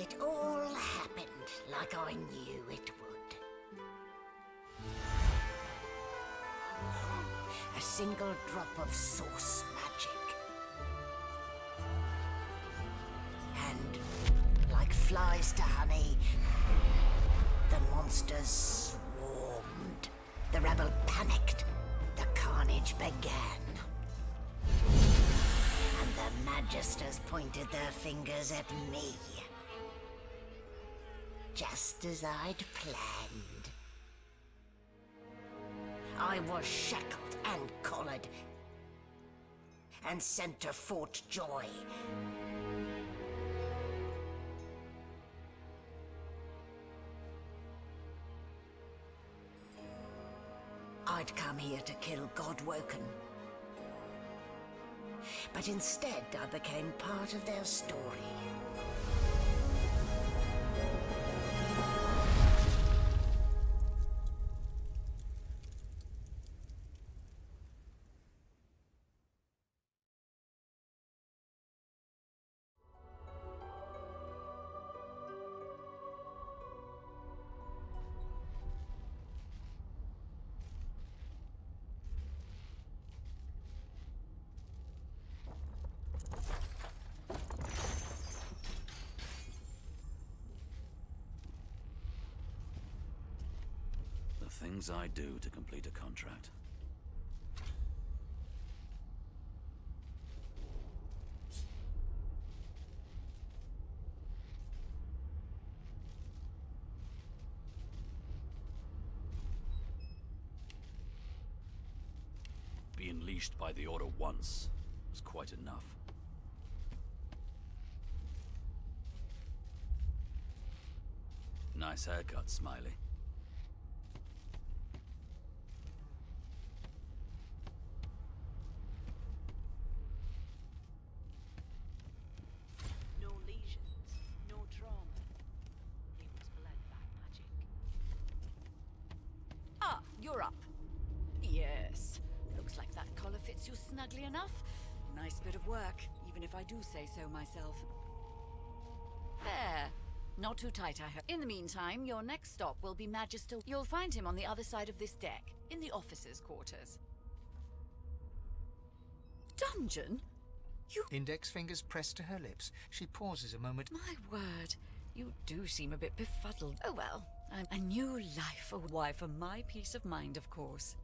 It all happened like I knew it would. A single drop of source magic. And, like flies to honey, the monsters swarmed. The rebel panicked. The carnage began. And the Magisters pointed their fingers at me. Just as I'd planned. I was shackled and collared, and sent to Fort Joy. I'd come here to kill Godwoken. But instead, I became part of their story. Things I do to complete a contract. Being leashed by the Order once was quite enough. Nice haircut, Smiley. You're up. Yes. Looks like that collar fits you snugly enough. Nice bit of work, even if I do say so myself. There. Not too tight, I hope. In the meantime, your next stop will be Magister. You'll find him on the other side of this deck, in the officers' quarters. Dungeon? You... Index fingers pressed to her lips. She pauses a moment. My word. You do seem a bit befuddled. Oh well. A new life. Oh, why, for my peace of mind, of course.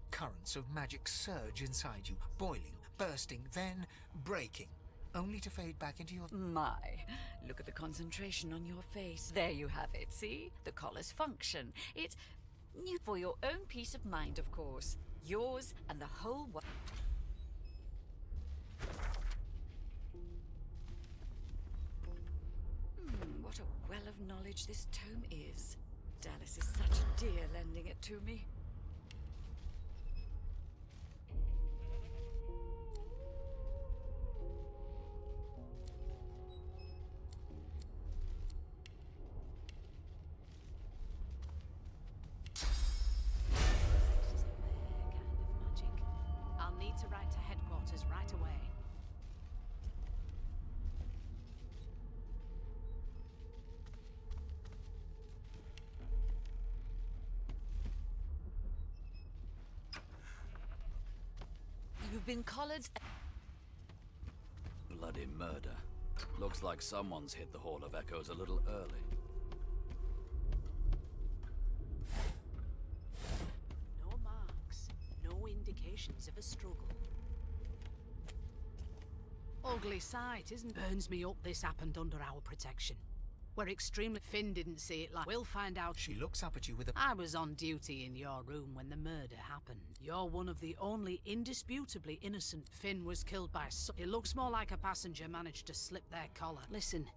Currents of magic surge inside you, boiling, bursting, then breaking, only to fade back into your... My, look at the concentration on your face. There you have it, see? The collar's function. It... new for your own peace of mind, of course. Yours and the whole world. What a well of knowledge this tome is. Dallas is such a dear lending it to me. This is a rare kind of magic. I'll need to write to headquarters right away. You've been collared. Bloody murder. Looks like someone's hit the Hall of Echoes a little early. No marks, no indications of a struggle. Ugly sight, isn't it? Burns me up this happened under our protection. We're extremely... Finn didn't see it like... We'll find out. She looks up at you with a... I was on duty in your room when the murder happened. You're one of the only indisputably innocent. Finn was killed by... It looks more like a passenger managed to slip their collar. Listen,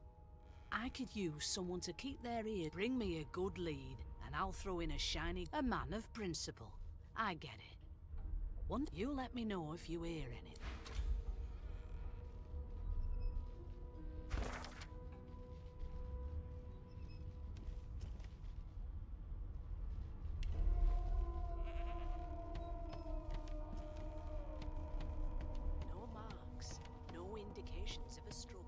I could use someone to keep their ear. Bring me a good lead, and I'll throw in a shiny... A man of principle. I get it. You let me know if you hear anything. No marks, no indications of a struggle.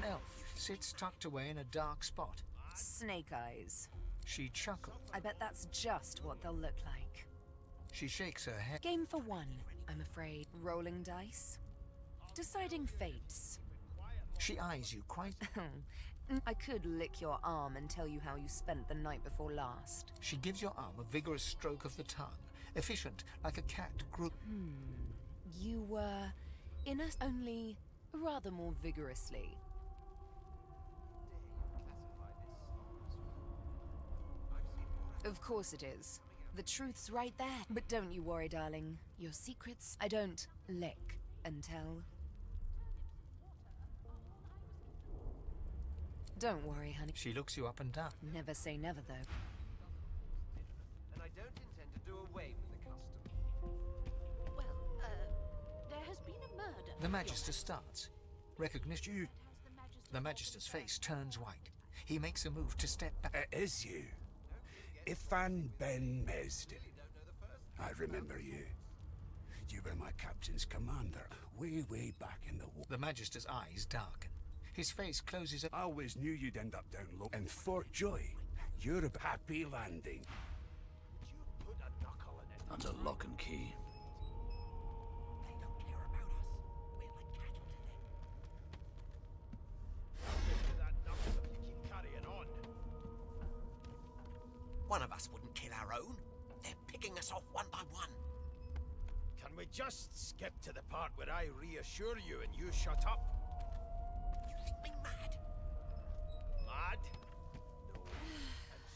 elf sits tucked away in a dark spot. Snake eyes. She chuckles. I bet that's just what they'll look like. She shakes her head. Game for one, I'm afraid. Rolling dice. Deciding fates. She eyes you quite... I could lick your arm and tell you how you spent the night before last. She gives your arm a vigorous stroke of the tongue, efficient like a cat You were in us only rather more vigorously. Of course it is. The truth's right there. But don't you worry, darling. Your secrets, I don't lick and tell. Don't worry, honey. She looks you up and down. Never say never, though. And I don't intend to do away with the custom. Well, there has been a murder. The Magister starts. Recognition. The Magister's face turns white. He makes a move to step back. It is you. Ifan Ben Mesd. I remember you. You were my captain's commander way back in the war. The Magister's eyes darken. His face closes up. I always knew you'd end up down low. And Fort Joy, you're a happy landing. That's a lock and key. They don't care about us. We're like cattle to them. One of us wouldn't kill our own. They're picking us off one by one. Can we just skip to the part where I reassure you and you shut up? You think me mad? Mad?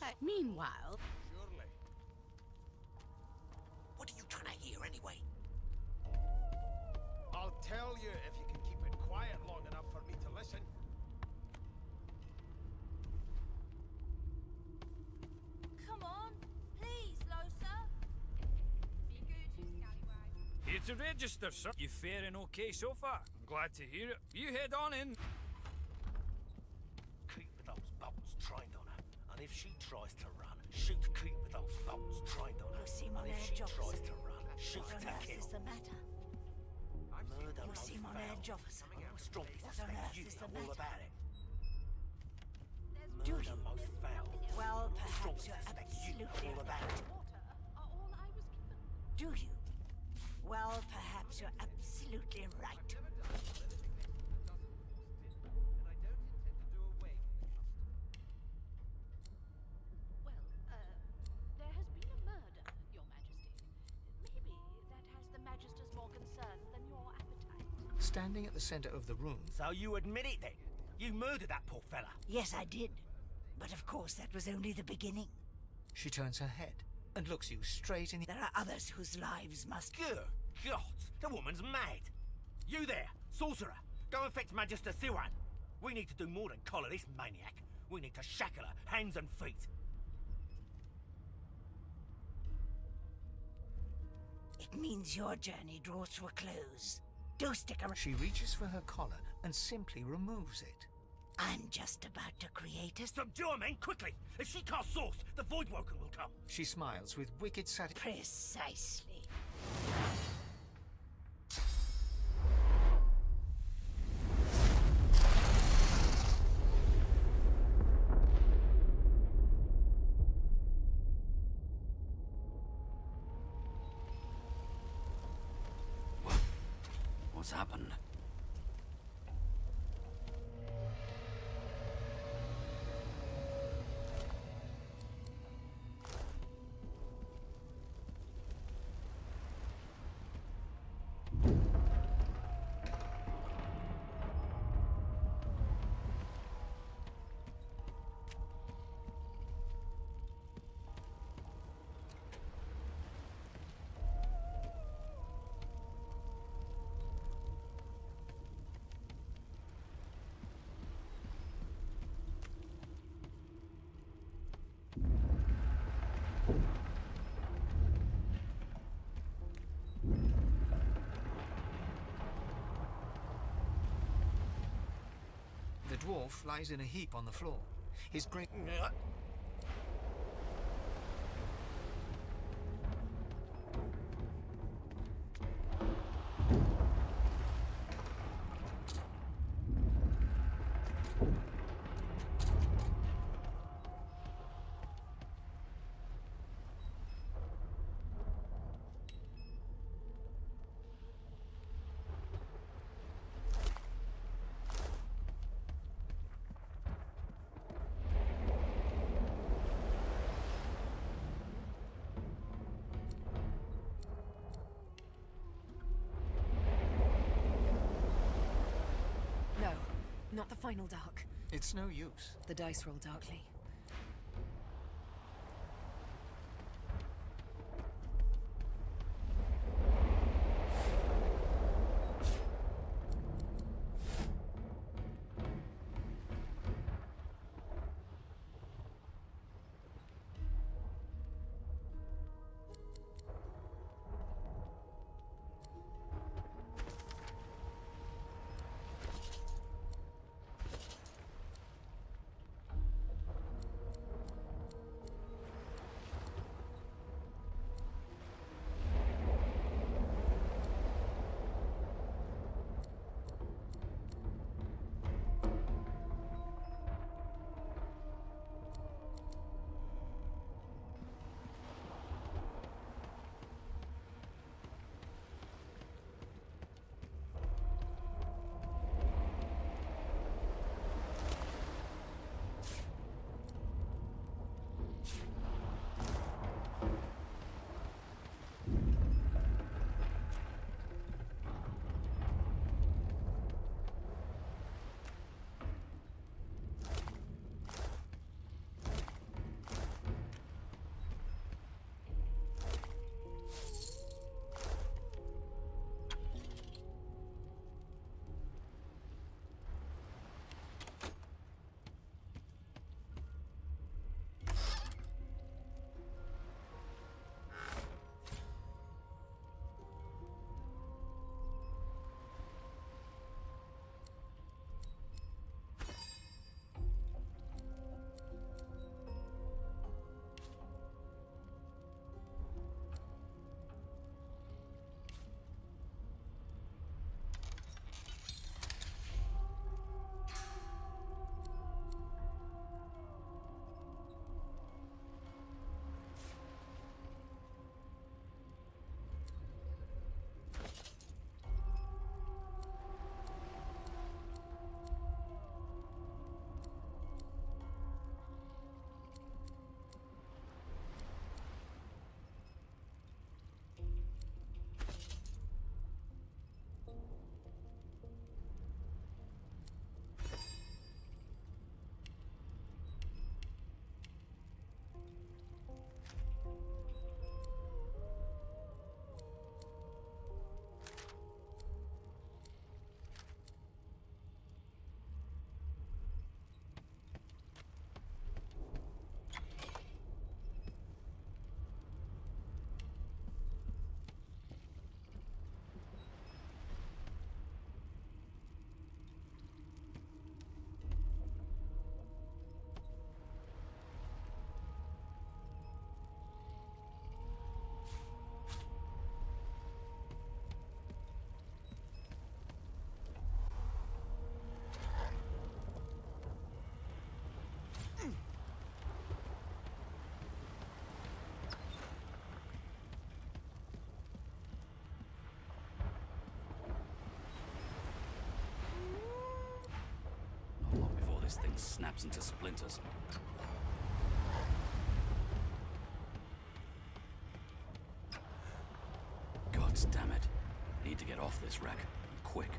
No. Meanwhile, Surely. What are you trying to hear anyway? I'll tell you if you can keep it quiet long enough for me to listen. Come on, please, Losa. Be good, you scallywag. Here to register, sir. You faring okay so far? I'm glad to hear it. You head on in. Keep those bolts trained on her. And if she tries to run, shoot. Keep those bolts trained on her. You seem on and if edge, she officer. tries to run, shoot What to on earth kill. is the matter? Murder You most seem on foul. edge, officer. I strongly What on suspect earth you is the know all matter? about it. Do Murder you? most foul. Well, I perhaps strongly you're suspect you know absolutely all about it. Water are all I was given. Do you? Well, perhaps you're absolutely right. Well, there has been a murder, Your Majesty. Maybe that has the Magisters more concerned than your appetite. Standing at the center of the room, So you admit it then? You murdered that poor fella. Yes, I did. But of course, that was only the beginning. she turns her head and looks you straight in the... There are others whose lives must... Good God, the woman's mad. You there, sorcerer, go and fetch Magister Siwan. We need to do more than collar this maniac. We need to shackle her, hands and feet. It means your journey draws to a close. Do stick around. She reaches for her collar and simply removes it. I'm just about to create a... Subdue her, men, quickly! If she casts source, the Voidwoken will come. She smiles with wicked satisfaction. Precisely. What's happened? The dwarf lies in a heap on the floor. His great... not the final dark. It's no use. The dice roll darkly. This thing snaps into splinters. God damn it. Need to get off this wreck. And quick.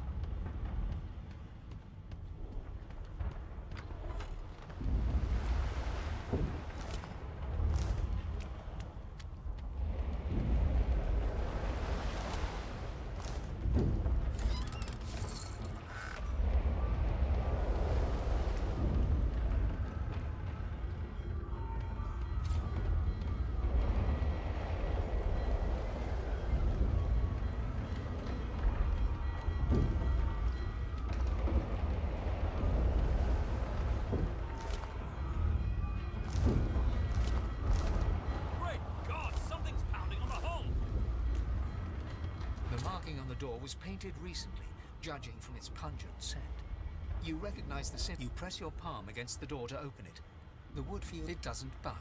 The door was painted recently, judging from its pungent scent. You recognize the symbol. You press your palm against the door to open it. The wood feels it doesn't budge.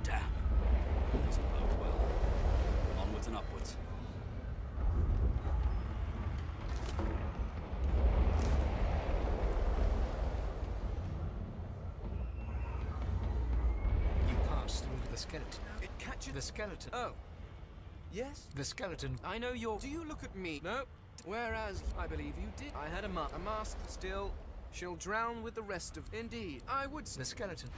Damn. That doesn't bode well. Onwards and upwards. skeleton. It catches The skeleton. Oh. Yes? The skeleton. I know you're... Do you look at me? No. Whereas, I believe you did. I had a mask still. She'll drown with the rest of... Indeed, I would... The skeleton.